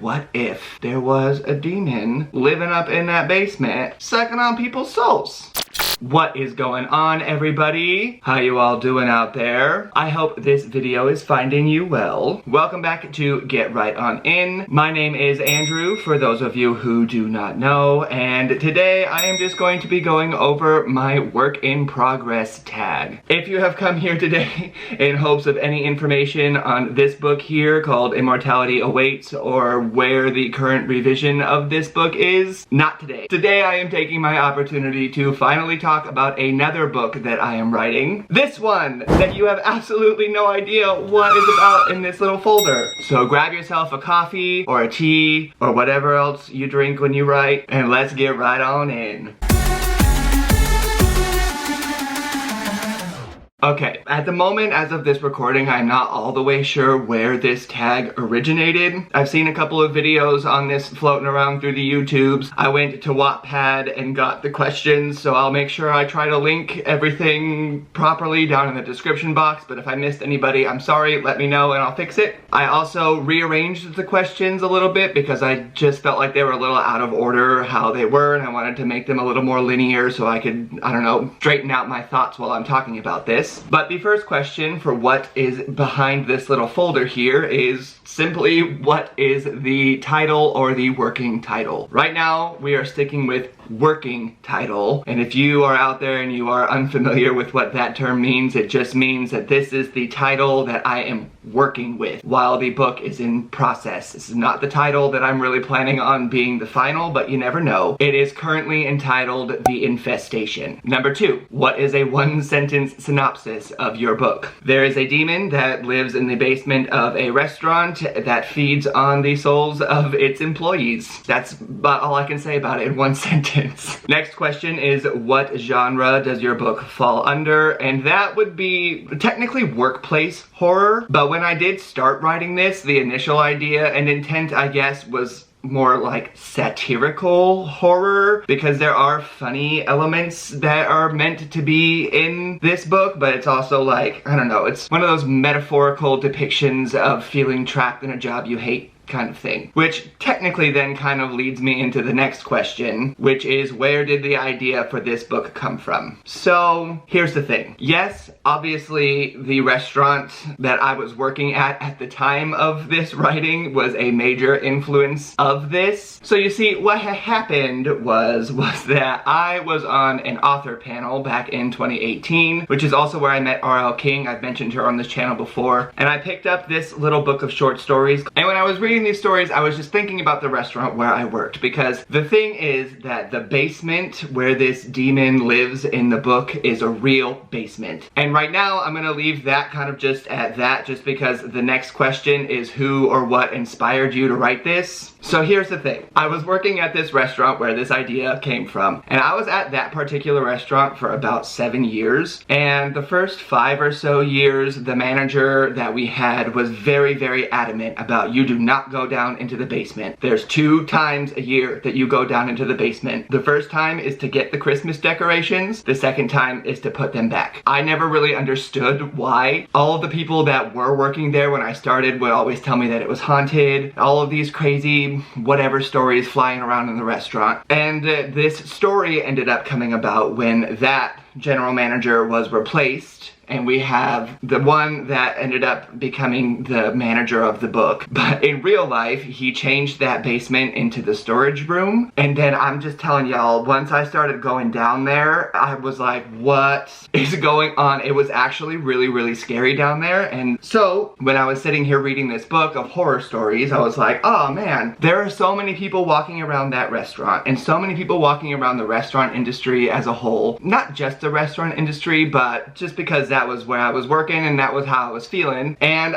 What if there was a demon living up in that basement, sucking on people's souls? What is going on, everybody? How you all doing out there? I hope this video is finding you well. Welcome back to Get Right On In. My name is Andrew, for those of you who do not know, and today I am just going to be going over my work in progress tag. If you have come here today in hopes of any information on this book here called Immortality Awaits, or where the current revision of this book is, not today. Today I am taking my opportunity to finally talk about another book that I am writing. This one that you have absolutely no idea what is about in this little folder. So grab yourself a coffee or a tea or whatever else you drink when you write, and let's get right on in. Okay, at the moment, as of this recording, I'm not all the way sure where this tag originated. I've seen a couple of videos on this floating around through the YouTubes. I went to Wattpad and got the questions, so I'll make sure I try to link everything properly down in the description box, but if I missed anybody, I'm sorry, let me know and I'll fix it. I also rearranged the questions a little bit because I just felt like they were a little out of order how they were, and I wanted to make them a little more linear so I could, I don't know, straighten out my thoughts while I'm talking about this. But the first question for what is behind this little folder here is simply, what is the title or the working title? Right now, we are sticking with working title, and if you are out there and you are unfamiliar with what that term means, it just means that this is the title that I am working with while the book is in process. This is not the title that I'm really planning on being the final, but you never know. It is currently entitled The Infestation. Number 2, what is a one-sentence synopsis of your book? There is a demon that lives in the basement of a restaurant that feeds on the souls of its employees. That's about all I can say about it in one sentence. Next question is, what genre does your book fall under? And that would be technically workplace horror, but when I did start writing this, the initial idea and intent, I guess, was more like satirical horror, because there are funny elements that are meant to be in this book, but it's also like, I don't know, it's one of those metaphorical depictions of feeling trapped in a job you hate kind of thing. Which technically then kind of leads me into the next question, which is, where did the idea for this book come from? So here's the thing. Yes, obviously the restaurant that I was working at the time of this writing was a major influence of this. So you see, what had happened was that I was on an author panel back in 2018, which is also where I met R.L. King. I've mentioned her on this channel before, and I picked up this little book of short stories, and when I was reading these stories, I was just thinking about the restaurant where I worked, because the thing is that the basement where this demon lives in the book is a real basement. And right now, I'm gonna leave that kind of just at that, just because the next question is who or what inspired you to write this. So here's the thing. I was working at this restaurant where this idea came from, and I was at that particular restaurant for about 7 years, and the first 5 or so years, the manager that we had was very, very adamant about, you do not go down into the basement. There's 2 times a year that you go down into the basement. The first time is to get the Christmas decorations. The second time is to put them back. I never really understood why. All of the people that were working there when I started would always tell me that it was haunted. All of these crazy whatever stories flying around in the restaurant. And this story ended up coming about when that general manager was replaced, and we have the one that ended up becoming the manager of the book. But in real life, he changed that basement into the storage room. And then I'm just telling y'all, once I started going down there, I was like, what is going on? It was actually really, really scary down there. And so when I was sitting here reading this book of horror stories, I was like, oh man, there are so many people walking around that restaurant, and so many people walking around the restaurant industry as a whole. Not just the restaurant industry, but just because that was where I was working and that was how I was feeling. And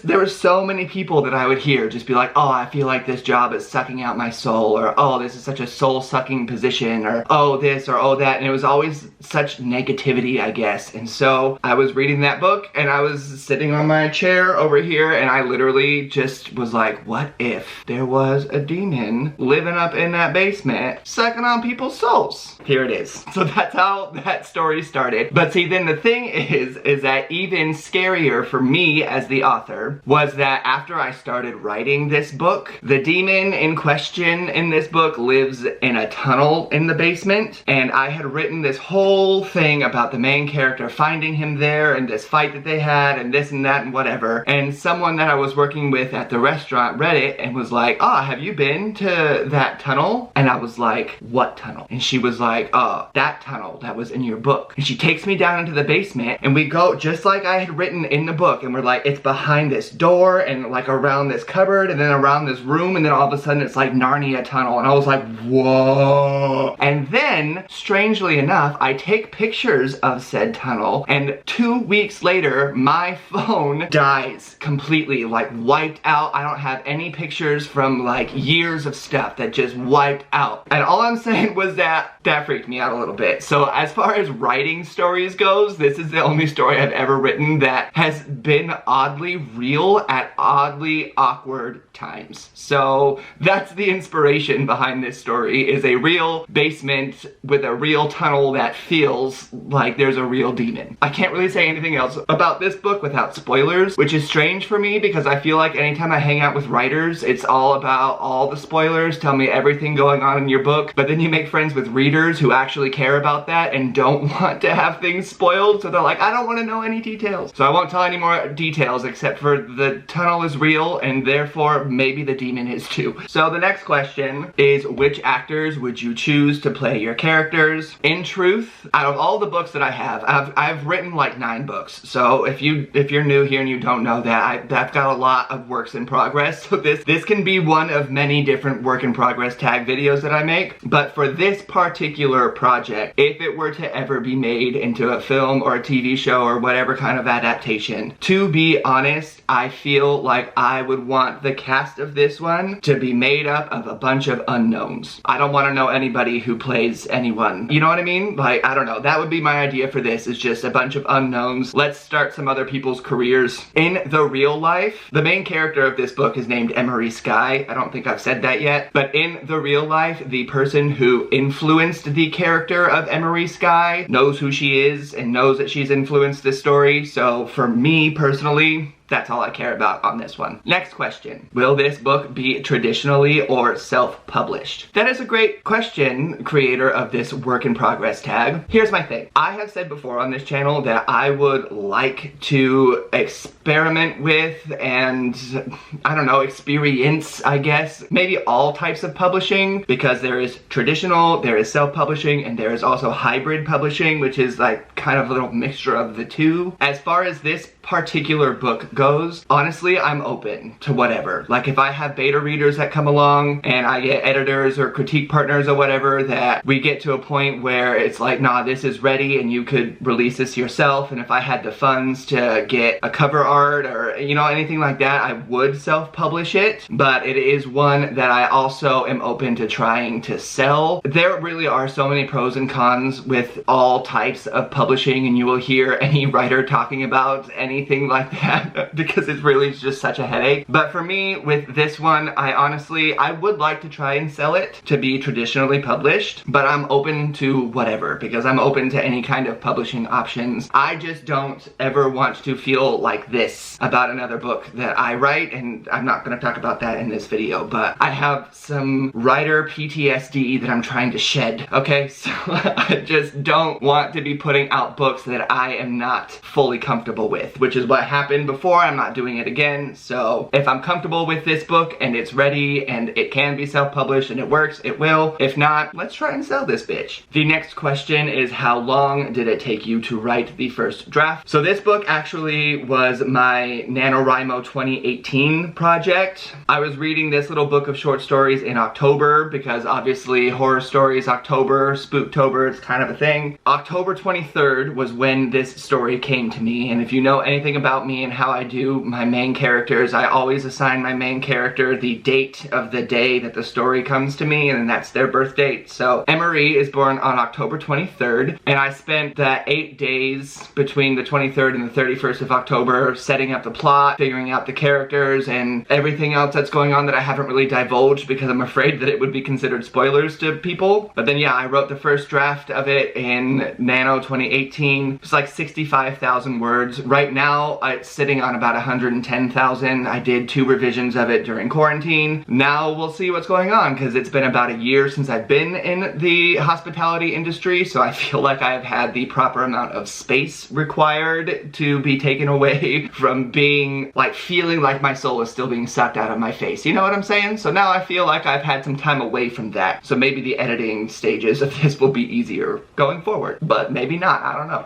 there were so many people that I would hear just be like, oh, I feel like this job is sucking out my soul, or oh, this is such a soul-sucking position, or oh this, or oh that, and it was always such negativity, I guess. And so I was reading that book, and I was sitting on my chair over here, and I literally just was like, what if there was a demon living up in that basement, sucking on people's souls? Here it is. So that's how that that story started. But see, then the thing is that even scarier for me as the author was that after I started writing this book, the demon in question in this book lives in a tunnel in the basement, and I had written this whole thing about the main character finding him there and this fight that they had and this and that and whatever, and someone that I was working with at the restaurant read it and was like, "Oh, have you been to that tunnel?" And I was like, "What tunnel?" And she was like, "Oh, that tunnel that was in your book." And she takes me down into the basement, and we go just like I had written in the book, and we're like, it's behind this door and like around this cupboard and then around this room, and then all of a sudden it's like Narnia tunnel, and I was like, whoa. And then, strangely enough, I take pictures of said tunnel, and 2 weeks later, my phone dies completely, like wiped out. I don't have any pictures from like years of stuff that just wiped out. And all I'm saying was that freaked me out a little bit. So as far as writing stories goes, this is the only story I've ever written that has been oddly real at oddly awkward times. So that's the inspiration behind this story, is a real basement with a real tunnel that feels like there's a real demon. I can't really say anything else about this book without spoilers, which is strange for me because I feel like anytime I hang out with writers, it's all about all the spoilers, tell me everything going on in your book, but then you make friends with readers who actually care about that and don't want to have things spoiled, so they're like, I don't want to know any details. So I won't tell any more details except for the tunnel is real and therefore maybe the demon is too. So the next question is, which actors would you choose to play your characters? In truth, out of all the books that I have, I've written like 9 books. So if you're new here and you don't know that, I've got a lot of works in progress. So this can be one of many different work in progress tag videos that I make. But for this particular project, if it were to ever be made into a film or a TV show or whatever kind of adaptation, to be honest, I feel like I would want the cast of this one to be made up of a bunch of unknowns. I don't want to know anybody who plays anyone. You know what I mean? Like, I don't know. That would be my idea for this, is just a bunch of unknowns. Let's start some other people's careers. In the real life, the main character of this book is named Emery Skye. I don't think I've said that yet. But in the real life, the person who influenced the character of Emery Skye knows who she is and knows that she's influenced this story. So for me personally, that's all I care about on this one. Next question. Will this book be traditionally or self-published? That is a great question, creator of this work in progress tag. Here's my thing. I have said before on this channel that I would like to experiment with and, I don't know, experience, I guess, maybe all types of publishing, because there is traditional, there is self-publishing, and there is also hybrid publishing, which is like kind of a little mixture of the two. As far as this particular book goes, honestly, I'm open to whatever. Like, if I have beta readers that come along and I get editors or critique partners or whatever, that we get to a point where it's like, nah, this is ready and you could release this yourself, and if I had the funds to get a cover art or, you know, anything like that, I would self-publish it. But it is one that I also am open to trying to sell. There really are so many pros and cons with all types of publishing, and you will hear any writer talking about anything like that because it's really just such a headache. But for me, with this one, I would like to try and sell it to be traditionally published, but I'm open to whatever, because I'm open to any kind of publishing options. I just don't ever want to feel like this about another book that I write, and I'm not going to talk about that in this video, but I have some writer PTSD that I'm trying to shed, okay? So I just don't want to be putting out books that I am not fully comfortable with, which is what happened before. I'm not doing it again. So if I'm comfortable with this book and it's ready and it can be self-published and it works, it will. If not, let's try and sell this bitch. The next question is, how long did it take you to write the first draft? So this book actually was my NaNoWriMo 2018 project. I was reading this little book of short stories in October, because obviously horror stories, October, Spooktober, it's kind of a thing. October 23rd was when this story came to me, and if you know anything about me and how I do my main characters. I always assign my main character the date of the day that the story comes to me, and that's their birth date. So Emery is born on October 23rd, and I spent the 8 days between the 23rd and the 31st of October setting up the plot, figuring out the characters, and everything else that's going on that I haven't really divulged because I'm afraid that it would be considered spoilers to people. But then yeah, I wrote the first draft of it in Nano 2018. It's like 65,000 words. Right now, it's sitting on about 110,000. I did 2 revisions of it during quarantine. Now we'll see what's going on, because it's been about a year since I've been in the hospitality industry, so I feel like I've had the proper amount of space required to be taken away from being, like, feeling like my soul is still being sucked out of my face. You know what I'm saying? So now I feel like I've had some time away from that. So maybe the editing stages of this will be easier going forward, but maybe not, I don't know.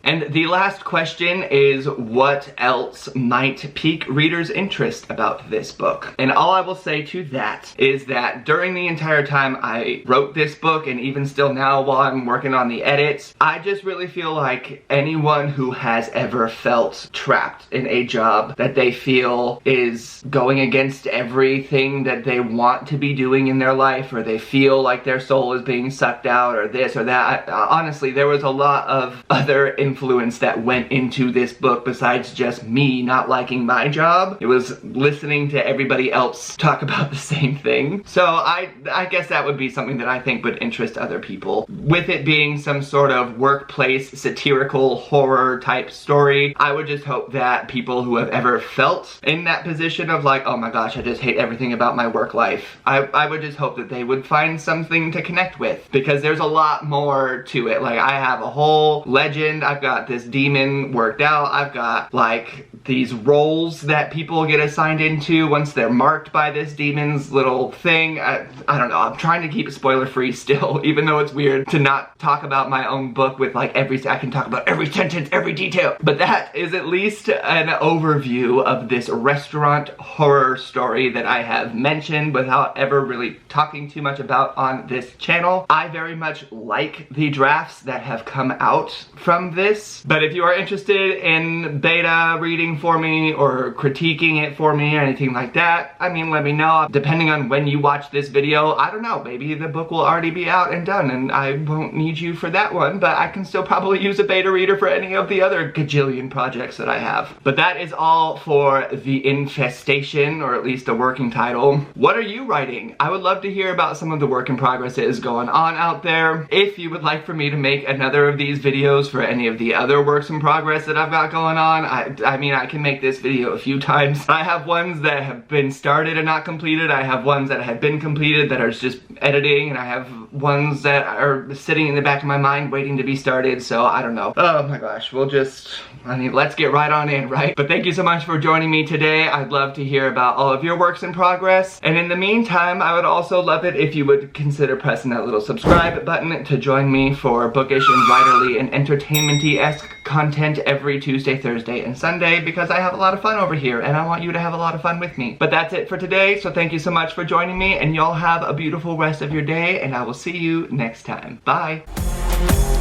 And the last question is, what else might pique readers' interest about this book? And all I will say to that is that during the entire time I wrote this book, and even still now while I'm working on the edits, I just really feel like anyone who has ever felt trapped in a job that they feel is going against everything that they want to be doing in their life, or they feel like their soul is being sucked out, or this or that. Honestly, there was a lot of other influence that went into this book besides just me not liking my job. It was listening to everybody else talk about the same thing. So I guess that would be something that I think would interest other people. With it being some sort of workplace satirical horror type story, I would just hope that people who have ever felt in that position of like, oh my gosh, I just hate everything about my work life, I would just hope that they would find something to connect with, because there's a lot more to it. Like, I have a whole legend, I've got this demon worked out, I've got like these roles that people get assigned into once they're marked by this demon's little thing. I don't know, I'm trying to keep it spoiler free still, even though it's weird to not talk about my own book with like I can talk about every sentence, every detail. But that is at least an overview of this restaurant horror story that I have mentioned without ever really talking too much about on this channel. I very much like the drafts that have come out from this, but if you are interested in beta reading for me or critiquing it for me or anything like that, I mean, let me know. Depending on when you watch this video, I don't know, maybe the book will already be out and done and I won't need you for that one, but I can still probably use a beta reader for any of the other gajillion projects that I have. But that is all for The Infestation, or at least a working title. What are you writing? I would love to hear about some of the work in progresses going on out there. If you would like for me to make another of these videos for any of the other works in progress that I've got going on, I mean, I can make this video a few times. I have ones that have been started and not completed, I have ones that have been completed that are just editing, and I have ones that are sitting in the back of my mind waiting to be started, so I don't know. Oh my gosh, let's get right on in, right? But thank you so much for joining me today. I'd love to hear about all of your works in progress, and in the meantime, I would also love it if you would consider pressing that little subscribe button to join me for bookish and writerly and entertainment-y-esque content every Tuesday, Thursday, and Sunday, because I have a lot of fun over here, and I want you to have a lot of fun with me. But that's it for today, so thank you so much for joining me, and y'all have a beautiful rest of your day, and I will see you next time. Bye!